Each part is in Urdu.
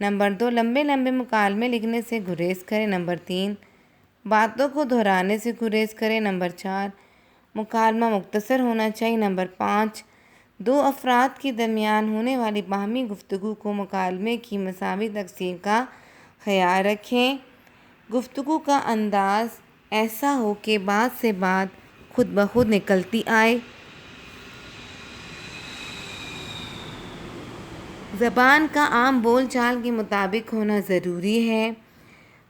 نمبر 2، لمبے لمبے مکالمے لکھنے سے گریز کریں۔ نمبر 3، باتوں کو دہرانے سے گریز کریں۔ نمبر 4، مکالمہ مختصر ہونا چاہیے۔ نمبر 5، دو افراد کے درمیان ہونے والی باہمی گفتگو کو مکالمے کی مساوی تقسیم کا خیال رکھیں۔ گفتگو کا انداز ایسا ہو کہ بات سے بات خود بخود نکلتی آئے۔ زبان کا عام بول چال کے مطابق ہونا ضروری ہے۔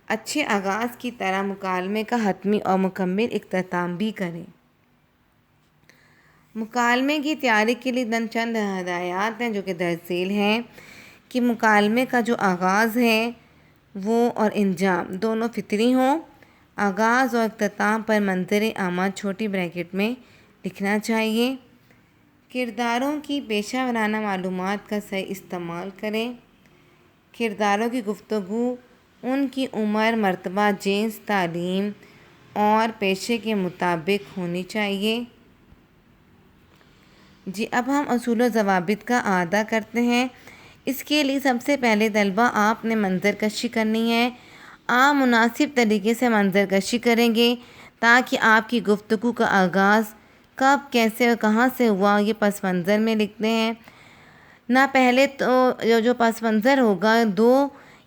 اچھے آغاز کی طرح مکالمے کا حتمی اور مکمل اختتام بھی کریں۔ مکالمے کی تیاری کے لیے چند ہدایات ہیں جو کہ درج ذیل ہیں کہ مکالمے کا جو آغاز ہے وہ اور انجام دونوں فطری ہوں۔ آغاز اور اختتام پر منظر عامہ چھوٹی بریکٹ میں لکھنا چاہیے۔ کرداروں کی پیشہ ورانہ معلومات کا صحیح استعمال کریں۔ کرداروں کی گفتگو ان کی عمر، مرتبہ، جنس، تعلیم اور پیشے کے مطابق ہونی چاہیے۔ جی اب ہم اصول و ضوابط کا اعادہ کرتے ہیں۔ اس کے لیے سب سے پہلے طلبہ آپ نے منظر کشی کرنی ہے۔ آپ مناسب طریقے سے منظر کشی کریں گے تاکہ آپ کی گفتگو کا آغاز کب، کیسے اور کہاں سے ہوا یہ پس منظر میں لکھتے ہیں۔ نہ پہلے تو جو پس منظر ہوگا 2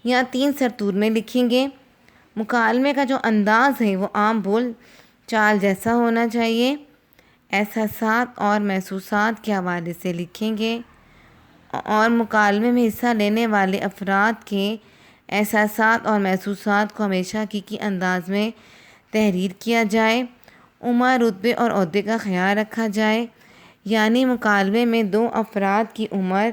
یا 3 سطور میں لکھیں گے۔ مکالمے کا جو انداز ہے وہ عام بول چال جیسا ہونا چاہیے۔ احساسات اور محسوسات کے حوالے سے لکھیں گے اور مکالمے میں حصہ لینے والے افراد کے احساسات اور محسوسات کو ہمیشہ حقیقی انداز میں تحریر کیا جائے۔ عمر، رتبے اور عہدے کا خیال رکھا جائے، یعنی مکالمے میں 2 افراد کی عمر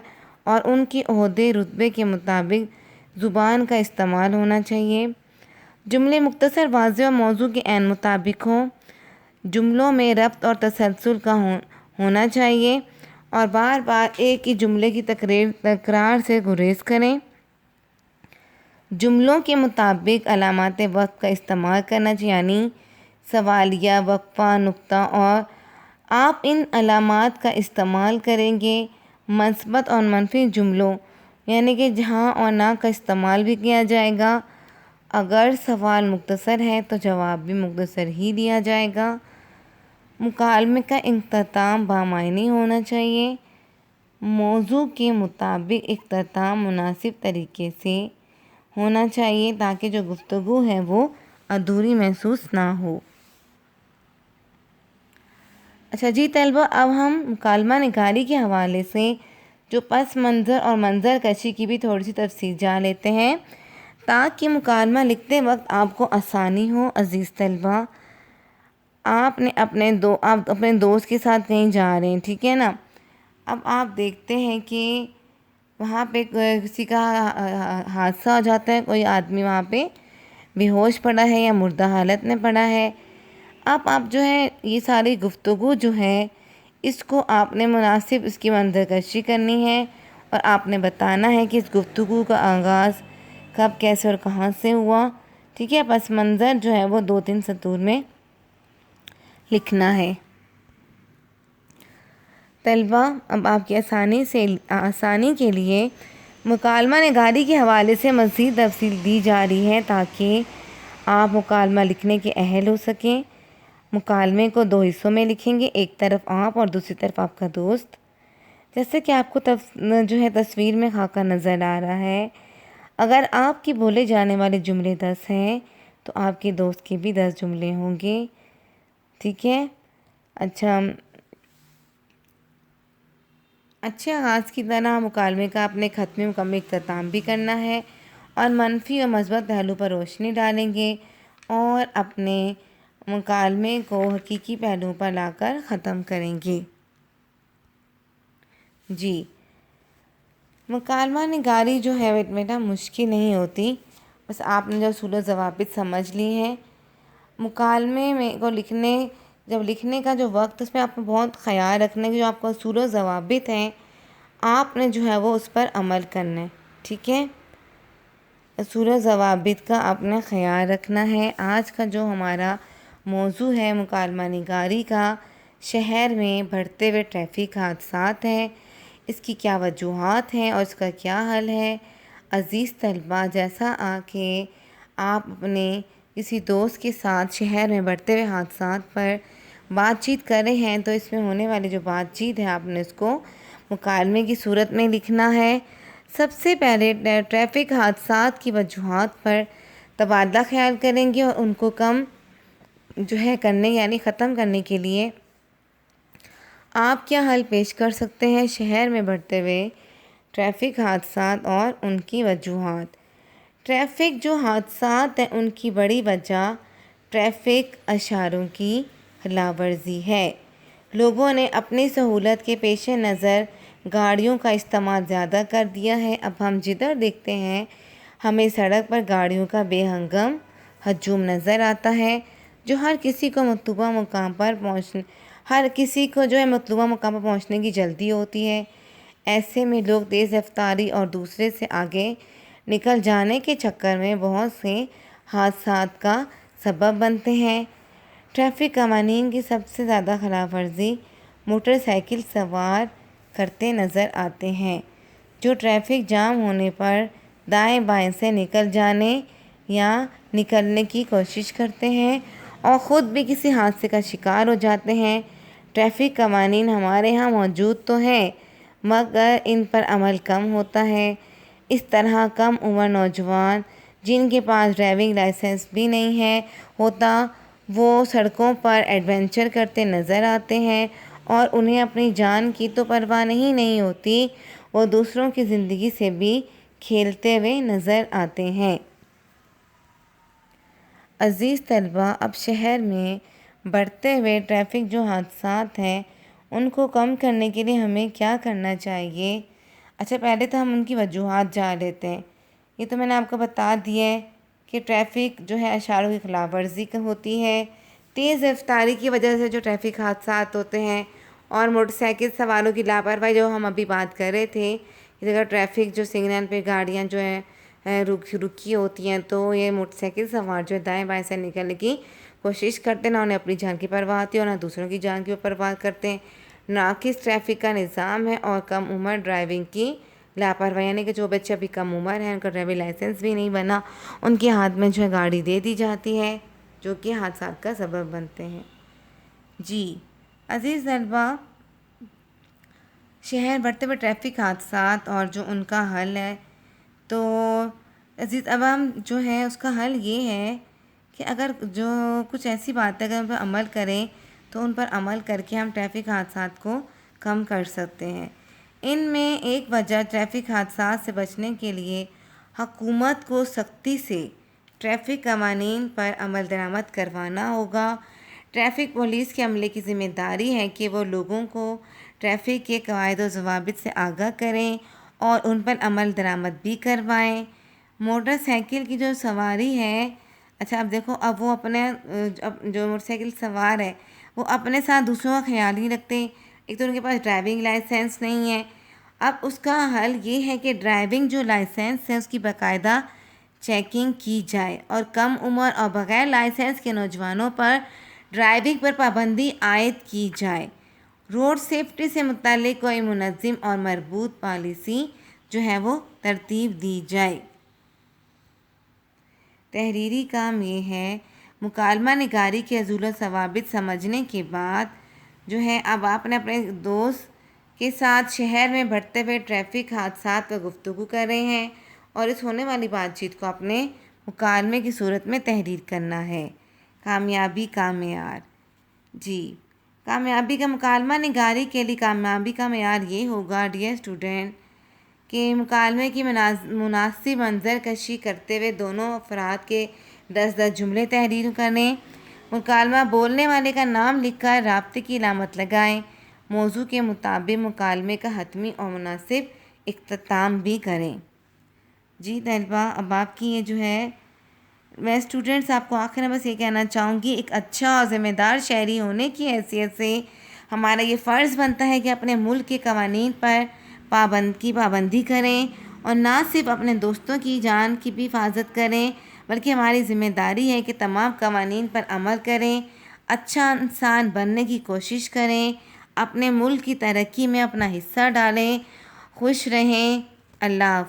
اور ان کے عہدے رتبے کے مطابق زبان کا استعمال ہونا چاہیے۔ جملے مختصر، واضح اور موضوع کے عین مطابق ہوں۔ جملوں میں ربط اور تسلسل کا ہونا چاہیے اور بار بار ایک ہی جملے کی تکرار سے گریز کریں۔ جملوں کے مطابق علامات وقت کا استعمال کرنا چاہیے، یعنی سوالیہ، وقفہ، نقطہ، اور آپ ان علامات کا استعمال کریں گے مثبت اور منفی جملوں یعنی کہ جہاں اور نہ کا استعمال بھی کیا جائے گا۔ اگر سوال مختصر ہے تو جواب بھی مختصر ہی دیا جائے گا۔ مکالمے کا اختتام بامعنی ہونا چاہیے۔ موضوع کے مطابق اختتام مناسب طریقے سے ہونا چاہیے تاکہ جو گفتگو ہے وہ ادھوری محسوس نہ ہو۔ اچھا جی طلبہ، اب ہم مکالمہ نگاری کے حوالے سے جو پس منظر اور منظر کشی کی بھی تھوڑی سی تفصیل جان لیتے ہیں تاکہ مکالمہ لکھتے وقت آپ کو آسانی ہو۔ عزیز طلبہ، آپ نے اپنے دوست کے ساتھ کہیں جا رہے ہیں، ٹھیک ہے نا؟ اب آپ دیکھتے ہیں کہ وہاں پہ کسی کا حادثہ ہو جاتا ہے، کوئی آدمی وہاں پہ بے ہوش پڑا ہے یا مردہ حالت میں پڑا ہے۔ اب آپ جو ہے یہ ساری گفتگو جو ہے اس کو آپ نے مناسب اس کی منظر کشی کرنی ہے اور آپ نے بتانا ہے کہ اس گفتگو کا آغاز کب، کیسے اور کہاں سے ہوا، ٹھیک ہے؟ پس منظر جو ہے وہ 2-3 سطور میں لکھنا ہے۔ طلبہ، اب آپ کی آسانی کے لیے مکالمہ نگاری کے حوالے سے مزید تفصیل دی جا رہی ہے تاکہ آپ مکالمہ لکھنے کے اہل ہو سکیں۔ مکالمے کو 2 حصوں میں لکھیں گے، ایک طرف آپ اور دوسری طرف آپ کا دوست۔ جیسے کہ آپ کو جو ہے تصویر میں خاکہ نظر آ رہا ہے۔ اگر آپ کے بولے جانے والے جملے 10 ہیں تو آپ کے دوست کے بھی 10 جملے ہوں گے، ٹھیک ہے؟ اچھا، اچھے آغاز کی طرح مکالمے کا اپنے ختم مکمل اختتام بھی کرنا ہے اور منفی اور مثبت پہلو پر روشنی ڈالیں گے اور اپنے مکالمے کو حقیقی پہلوؤں پر لا کر ختم کریں گے۔ جی، مکالمہ نگاری جو ہے بیٹا مشکل نہیں ہوتی، بس آپ نے جو اصول و ضوابط سمجھ لی ہیں۔ مکالمے میں جب لکھنے کا جو وقت اس میں آپ کو بہت خیال رکھنا ہے کہ جو آپ کا اصول و ضوابط ہیں آپ نے جو ہے وہ اس پر عمل کرنا ہے، ٹھیک ہے؟ اصول و ضوابط کا آپ نے خیال رکھنا ہے۔ آج کا جو ہمارا موضوع ہے مکالمہ نگاری کا، شہر میں بڑھتے ہوئے ٹریفک حادثات ہیں، اس کی کیا وجوہات ہیں اور اس کا کیا حل ہے، عزیز طلبہ، جیسا کہ آپ اپنے کسی دوست کے ساتھ شہر میں بڑھتے ہوئے حادثات پر بات چیت کر رہے ہیں تو اس میں ہونے والی جو بات چیت ہے آپ نے اس کو مکالمے کی صورت میں لکھنا ہے۔ سب سے پہلے ٹریفک حادثات کی وجوہات پر تبادلہ خیال کریں گے اور ان کو کم کرنے یعنی ختم کرنے کے لیے آپ کیا حل پیش کر سکتے ہیں۔ شہر میں بڑھتے ہوئے ٹریفک حادثات اور ان کی وجوہات۔ ٹریفک جو حادثات ہیں ان کی بڑی وجہ ٹریفک اشاروں کی خلاف ورزی ہے۔ لوگوں نے اپنی سہولت کے پیش نظر گاڑیوں کا استعمال زیادہ کر دیا ہے۔ اب ہم جدھر دیکھتے ہیں ہمیں سڑک پر گاڑیوں کا بے ہنگم ہجوم نظر آتا ہے، جو ہر کسی کو مطلوبہ مقام پر پہنچنے کی جلدی ہوتی ہے۔ ایسے میں لوگ تیز رفتاری اور دوسرے سے آگے نکل جانے کے چکر میں بہت سے حادثات کا سبب بنتے ہیں۔ ٹریفک قوانین کی سب سے زیادہ خلاف ورزی موٹر سائیکل سوار کرتے نظر آتے ہیں، جو ٹریفک جام ہونے پر دائیں بائیں سے نکل جانے یا نکلنے کی کوشش کرتے ہیں اور خود بھی کسی حادثے کا شکار ہو جاتے ہیں۔ ٹریفک قوانین ہمارے ہاں موجود تو ہیں مگر ان پر عمل کم ہوتا ہے۔ اس طرح کم عمر نوجوان جن کے پاس ڈرائیونگ لائسنس بھی نہیں ہوتا وہ سڑکوں پر ایڈونچر کرتے نظر آتے ہیں اور انہیں اپنی جان کی تو پرواہ نہیں ہوتی، وہ دوسروں کی زندگی سے بھی کھیلتے ہوئے نظر آتے ہیں۔ عزیز طلبہ، اب شہر میں بڑھتے ہوئے ٹریفک جو حادثات ہیں ان کو کم کرنے کے لیے ہمیں کیا کرنا چاہیے۔ اچھا، پہلے تو ہم ان کی وجوہات جان لیتے ہیں۔ یہ تو میں نے آپ کو بتا دیا ہے کہ ٹریفک جو ہے اشاروں کی خلاف ورزی ہوتی ہے، تیز رفتاری کی وجہ سے جو ٹریفک حادثات ہوتے ہیں اور موٹر سائیکل سواروں کی لاپرواہی جو ہم ابھی بات کر رہے تھے، اس اگر ٹریفک جو سگنل پہ گاڑیاں جو ہیں رکی ہوتی ہیں تو یہ موٹر سائیکل سوار جو دائیں بائیں سے نکلنے کی کوشش کرتے ہیں، نہ انہیں اپنی جان کی پرواہ ہوتی ہے اور نہ دوسروں کی جان کی پرواہ کرتے ہیں۔ ناقص ٹریفک کا نظام ہے اور کم عمر ڈرائیونگ کی لاپرواہی، یعنی کہ جو بچے ابھی کم عمر ہیں، ان کا ڈرائیونگ لائسنس بھی نہیں بنا، ان کے ہاتھ میں جو ہے گاڑی دے دی جاتی ہے، جو کہ حادثات کا سبب بنتے ہیں۔ جی عزیز طلبہ، شہر بڑھتے ہوئے ٹریفک حادثات اور جو ان کا حل ہے تو عزیز اب ہم جو ہے اس کا حل یہ ہے کہ اگر جو کچھ ایسی بات ہے اگر ان پر عمل کریں تو ان پر عمل کر کے ہم ٹریفک حادثات کو کم کر سکتے ہیں۔ ان میں ایک وجہ ٹریفک حادثات سے بچنے کے لیے حکومت کو سختی سے ٹریفک قوانین پر عمل درآمد کروانا ہوگا۔ ٹریفک پولیس کے عملے کی ذمہ داری ہے کہ وہ لوگوں کو ٹریفک کے قواعد و ضوابط سے آگاہ کریں اور ان پر عمل درآمد بھی کروائیں۔ موٹر سائیکل کی جو سواری ہے، اچھا اب دیکھو، اب وہ جو موٹر سائیکل سوار ہے وہ اپنے ساتھ دوسروں کا خیال نہیں رکھتے، ایک تو ان کے پاس ڈرائیونگ لائسنس نہیں ہے۔ اب اس کا حل یہ ہے کہ ڈرائیونگ جو لائسنس ہے اس کی باقاعدہ چیکنگ کی جائے اور کم عمر اور بغیر لائسنس کے نوجوانوں پر ڈرائیونگ پر پابندی عائد کی جائے۔ روڈ سیفٹی سے متعلق کوئی منظم اور مربوط پالیسی جو ہے وہ ترتیب دی جائے۔ تحریری کام یہ ہے، مکالمہ نگاری کے اصول و ضوابط سمجھنے کے بعد جو ہے اب آپ نے اپنے دوست کے ساتھ شہر میں بڑھتے ہوئے ٹریفک حادثات پر گفتگو کر رہے ہیں اور اس ہونے والی بات چیت کو اپنے مکالمے کی صورت میں تحریر کرنا ہے۔ کامیابی کا معیار۔ جی، کامیابی کا مکالمہ نگاری کے لیے کامیابی کا معیار یہ ہوگا ڈیئر اسٹوڈنٹ کہ مکالمے کی مناسب منظر کشی کرتے ہوئے دونوں افراد کے 10 جملے تحریر کریں۔ مکالمہ بولنے والے کا نام لکھ کر رابطے کی علامت لگائیں۔ موضوع کے مطابق مکالمے کا حتمی اور مناسب اختتام بھی کریں۔ جی طلبہ، اب آپ کی یہ جو ہے میں اسٹوڈنٹس آپ کو آخر میں بس یہ کہنا چاہوں گی، ایک اچھا اور ذمہ دار شہری ہونے کی حیثیت سے ہمارا یہ فرض بنتا ہے کہ اپنے ملک کے قوانین پر پابندی کریں اور نہ صرف اپنے دوستوں کی جان کی بھی حفاظت کریں بلکہ ہماری ذمہ داری ہے کہ تمام قوانین پر عمل کریں، اچھا انسان بننے کی کوشش کریں، اپنے ملک کی ترقی میں اپنا حصہ ڈالیں۔ خوش رہیں۔ اللہ حافظ۔